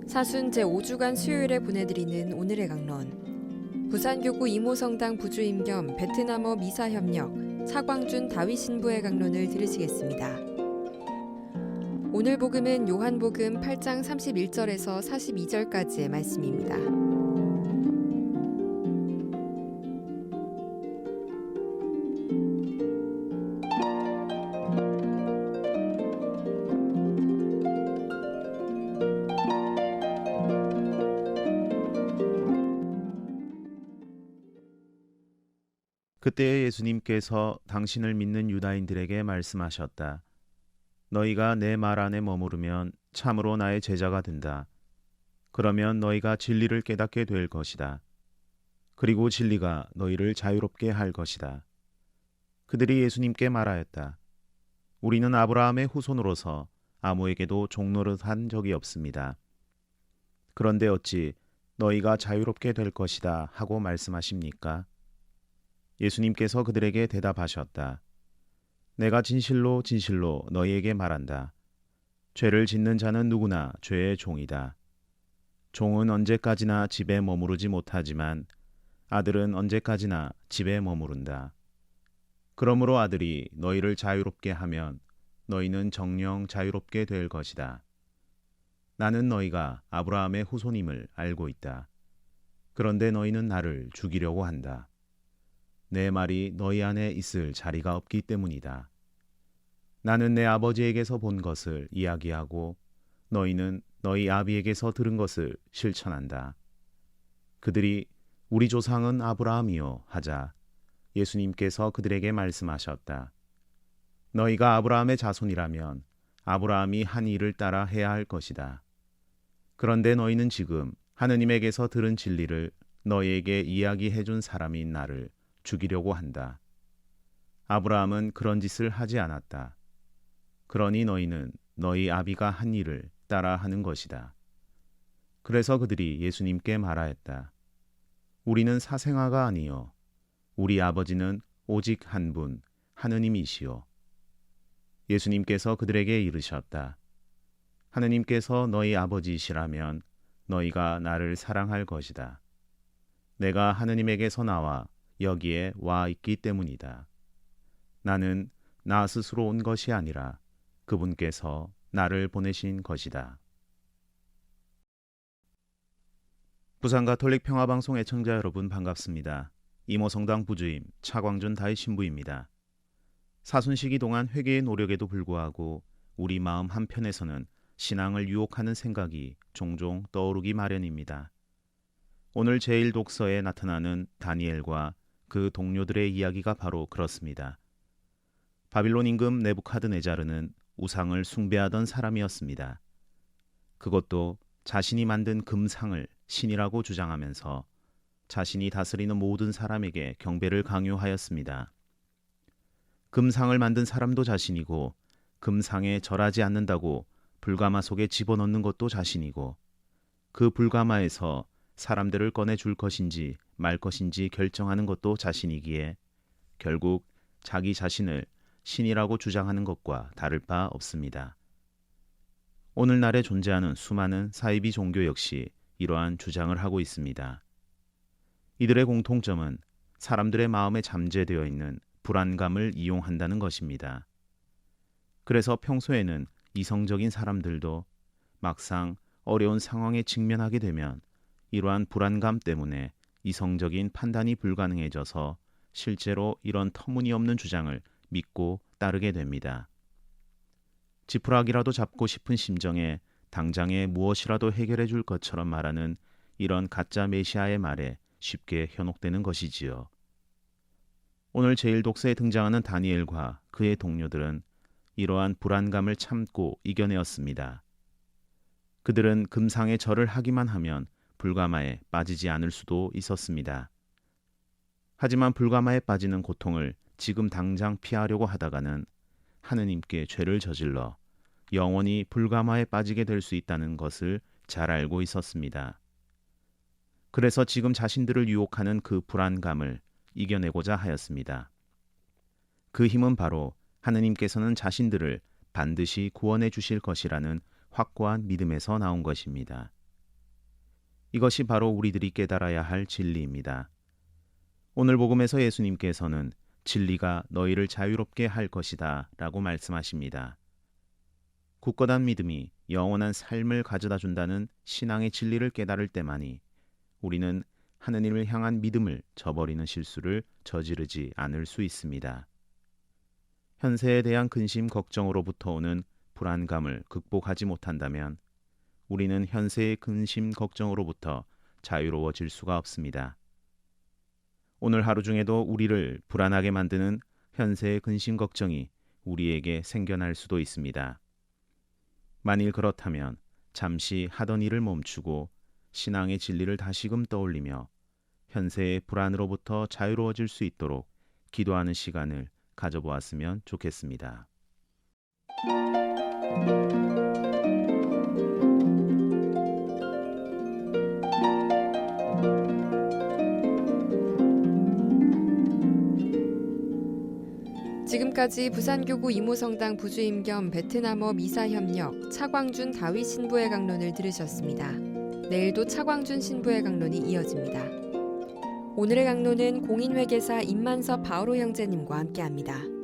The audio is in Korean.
사순 제5주간 수요일에 보내드리는 오늘의 강론. 부산교구 이모성당 부주임 겸 베트남어 미사협력 차광준 다윗 신부의 강론을 들으시겠습니다. 오늘 복음은 요한복음 8장 31절에서 42절까지의 말씀입니다. 그때 예수님께서 당신을 믿는 유다인들에게 말씀하셨다. 너희가 내 말 안에 머무르면 참으로 나의 제자가 된다. 그러면 너희가 진리를 깨닫게 될 것이다. 그리고 진리가 너희를 자유롭게 할 것이다. 그들이 예수님께 말하였다. 우리는 아브라함의 후손으로서 아무에게도 종노릇한 적이 없습니다. 그런데 어찌 너희가 자유롭게 될 것이다 하고 말씀하십니까? 예수님께서 그들에게 대답하셨다. 내가 진실로 진실로 너희에게 말한다. 죄를 짓는 자는 누구나 죄의 종이다. 종은 언제까지나 집에 머무르지 못하지만 아들은 언제까지나 집에 머무른다. 그러므로 아들이 너희를 자유롭게 하면 너희는 정녕 자유롭게 될 것이다. 나는 너희가 아브라함의 후손임을 알고 있다. 그런데 너희는 나를 죽이려고 한다. 내 말이 너희 안에 있을 자리가 없기 때문이다. 나는 내 아버지에게서 본 것을 이야기하고 너희는 너희 아비에게서 들은 것을 실천한다. 그들이 우리 조상은 아브라함이요 하자 예수님께서 그들에게 말씀하셨다. 너희가 아브라함의 자손이라면 아브라함이 한 일을 따라 해야 할 것이다. 그런데 너희는 지금 하느님에게서 들은 진리를 너희에게 이야기해 준 사람인 나를 죽이려고 한다. 아브라함은 그런 짓을 하지 않았다. 그러니 너희는 너희 아비가 한 일을 따라 하는 것이다. 그래서 그들이 예수님께 말하였다. 우리는 사생아가 아니요 우리 아버지는 오직 한 분 하느님이시요. 예수님께서 그들에게 이르셨다. 하느님께서 너희 아버지이시라면 너희가 나를 사랑할 것이다. 내가 하느님에게서 나와 여기에 와 있기 때문이다. 나는 나 스스로 온 것이 아니라 그분께서 나를 보내신 것이다. 부산 가톨릭 평화방송 애청자 여러분 반갑습니다. 이모성당 부주임 차광준 다윗 신부입니다. 사순시기 동안 회개의 노력에도 불구하고 우리 마음 한편에서는 신앙을 유혹하는 생각이 종종 떠오르기 마련입니다. 오늘 제1독서에 나타나는 다니엘과 그 동료들의 이야기가 바로 그렇습니다. 바빌론 임금 네부카드네자르는 우상을 숭배하던 사람이었습니다. 그것도 자신이 만든 금상을 신이라고 주장하면서 자신이 다스리는 모든 사람에게 경배를 강요하였습니다. 금상을 만든 사람도 자신이고 금상에 절하지 않는다고 불가마 속에 집어넣는 것도 자신이고 그 불가마에서 사람들을 꺼내줄 것인지 말 것인지 결정하는 것도 자신이기에 결국 자기 자신을 신이라고 주장하는 것과 다를 바 없습니다. 오늘날에 존재하는 수많은 사이비 종교 역시 이러한 주장을 하고 있습니다. 이들의 공통점은 사람들의 마음에 잠재되어 있는 불안감을 이용한다는 것입니다. 그래서 평소에는 이성적인 사람들도 막상 어려운 상황에 직면하게 되면 이러한 불안감 때문에 이성적인 판단이 불가능해져서 실제로 이런 터무니없는 주장을 믿고 따르게 됩니다. 지푸라기라도 잡고 싶은 심정에 당장에 무엇이라도 해결해 줄 것처럼 말하는 이런 가짜 메시아의 말에 쉽게 현혹되는 것이지요. 오늘 제1독서에 등장하는 다니엘과 그의 동료들은 이러한 불안감을 참고 이겨내었습니다. 그들은 금상에 절을 하기만 하면 불가마에 빠지지 않을 수도 있었습니다. 하지만 불가마에 빠지는 고통을 지금 당장 피하려고 하다가는 하느님께 죄를 저질러 영원히 불가마에 빠지게 될 수 있다는 것을 잘 알고 있었습니다. 그래서 지금 자신들을 유혹하는 그 불안감을 이겨내고자 하였습니다. 그 힘은 바로 하느님께서는 자신들을 반드시 구원해 주실 것이라는 확고한 믿음에서 나온 것입니다. 이것이 바로 우리들이 깨달아야 할 진리입니다. 오늘 복음에서 예수님께서는 진리가 너희를 자유롭게 할 것이다 라고 말씀하십니다. 굳건한 믿음이 영원한 삶을 가져다 준다는 신앙의 진리를 깨달을 때만이 우리는 하느님을 향한 믿음을 저버리는 실수를 저지르지 않을 수 있습니다. 현세에 대한 근심 걱정으로부터 오는 불안감을 극복하지 못한다면 우리는 현세의 근심 걱정으로부터 자유로워질 수가 없습니다. 오늘 하루 중에도 우리를 불안하게 만드는 현세의 근심 걱정이 우리에게 생겨날 수도 있습니다. 만일 그렇다면 잠시 하던 일을 멈추고 신앙의 진리를 다시금 떠올리며 현세의 불안으로부터 자유로워질 수 있도록 기도하는 시간을 가져보았으면 좋겠습니다. 지금까지 부산교구 이모성당 부주임 겸 베트남어 미사협력 차광준 다윗 신부의 강론을 들으셨습니다. 내일도 차광준 신부의 강론이 이어집니다. 오늘의 강론은 공인회계사 임만섭 바오로 형제님과 함께합니다.